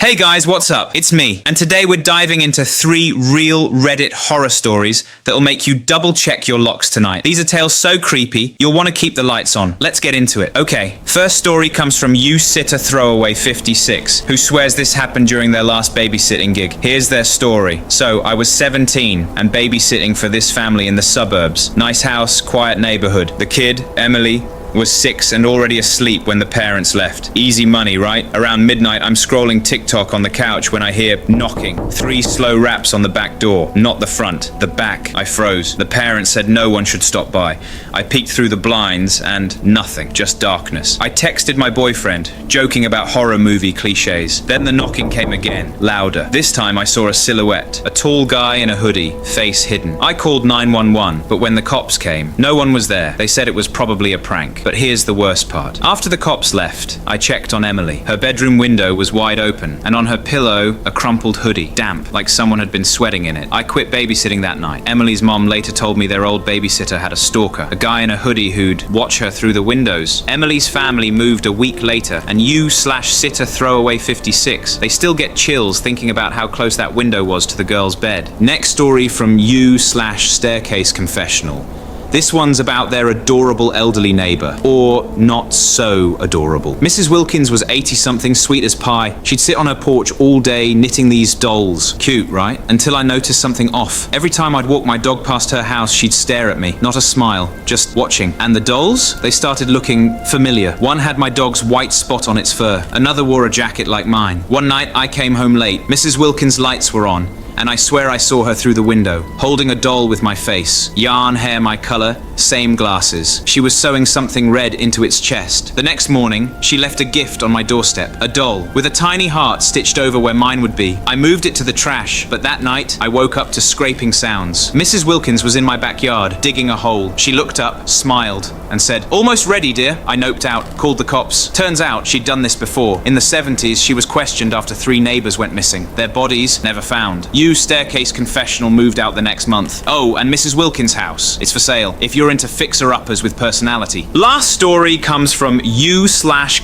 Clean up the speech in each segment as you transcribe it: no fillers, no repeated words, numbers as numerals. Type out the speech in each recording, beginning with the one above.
Hey guys, what's up? It's me, and today we're diving into 3 real Reddit horror stories that'll make you double check your locks tonight. These are tales so creepy, you'll want to keep the lights on. Let's get into it. Okay, first story comes from Sitter Throwaway 56, who swears this happened during their last babysitting gig. Here's their story. So, I was 17 and babysitting for this family in the suburbs. Nice house, quiet neighborhood. The kid, Emily, was 6 and already asleep when the parents left. Easy money, right? Around midnight, I'm scrolling TikTok on the couch when I hear knocking. 3 slow raps on the back door. Not the front, the back. I froze. The parents said no one should stop by. I peeked through the blinds and nothing, just darkness. I texted my boyfriend, joking about horror movie cliches. Then the knocking came again, louder. This time I saw a silhouette. A tall guy in a hoodie, face hidden. I called 911, but when the cops came, no one was there. They said it was probably a prank. But here's the worst part. After the cops left, I checked on Emily. Her bedroom window was wide open, and on her pillow, a crumpled hoodie, damp, like someone had been sweating in it. I quit babysitting that night. Emily's mom later told me their old babysitter had a stalker, a guy in a hoodie who'd watch her through the windows. Emily's family moved a week later, and Sitter Throwaway 56, they still get chills thinking about how close that window was to the girl's bed. Next story from Staircase Confessional. This one's about their adorable elderly neighbor, or not so adorable. Mrs. Wilkins was 80-something, sweet as pie. She'd sit on her porch all day knitting these dolls. Cute, right? Until I noticed something off. Every time I'd walk my dog past her house, she'd stare at me. Not a smile, just watching. And the dolls? They started looking familiar. One had my dog's white spot on its fur. Another wore a jacket like mine. One night, I came home late. Mrs. Wilkins' lights were on, and I swear I saw her through the window, holding a doll with my face. Yarn hair my color, same glasses. She was sewing something red into its chest. The next morning, she left a gift on my doorstep, a doll, with a tiny heart stitched over where mine would be. I moved it to the trash, but that night, I woke up to scraping sounds. Mrs. Wilkins was in my backyard, digging a hole. She looked up, smiled, and said, "Almost ready, dear." I noped out, called the cops. Turns out, she'd done this before. In the 70s, she was questioned after 3 neighbors went missing. Their bodies never found. Staircase Confessional moved out the next month. Oh, and Mrs. Wilkins' house. It's for sale, if you're into fixer-uppers with personality. Last story comes from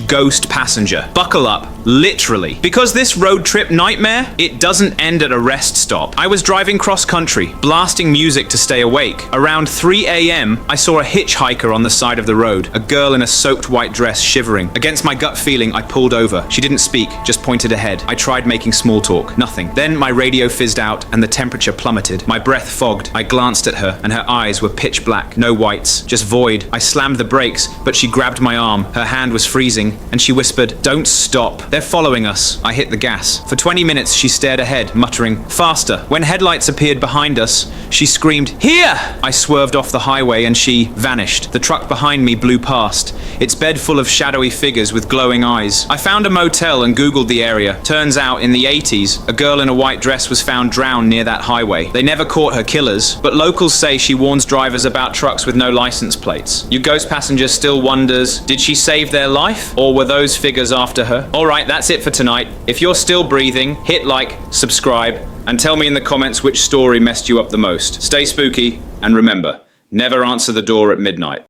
Ghost Passenger. Buckle up, literally. Because this road trip nightmare, it doesn't end at a rest stop. I was driving cross-country, blasting music to stay awake. Around 3 a.m., I saw a hitchhiker on the side of the road, a girl in a soaked white dress shivering. Against my gut feeling, I pulled over. She didn't speak, just pointed ahead. I tried making small talk. Nothing. Then my radio fizzed out and the temperature plummeted. My breath fogged. I glanced at her and her eyes were pitch black. No whites, just void. I slammed the brakes, but she grabbed my arm. Her hand was freezing and she whispered, "Don't stop. They're following us." I hit the gas. For 20 minutes she stared ahead, muttering, "Faster." When headlights appeared behind us, she screamed, "Here!" I swerved off the highway and she vanished. The truck behind me blew past, its bed full of shadowy figures with glowing eyes. I found a motel and Googled the area. Turns out in the 80s, a girl in a white dress was found drowned near that highway. They never caught her killers, but locals say she warns drivers about trucks with no license plates. Your ghost passenger still wonders, did she save their life, or were those figures after her? Alright, that's it for tonight. If you're still breathing, hit like, subscribe, and tell me in the comments which story messed you up the most. Stay spooky, and remember, never answer the door at midnight.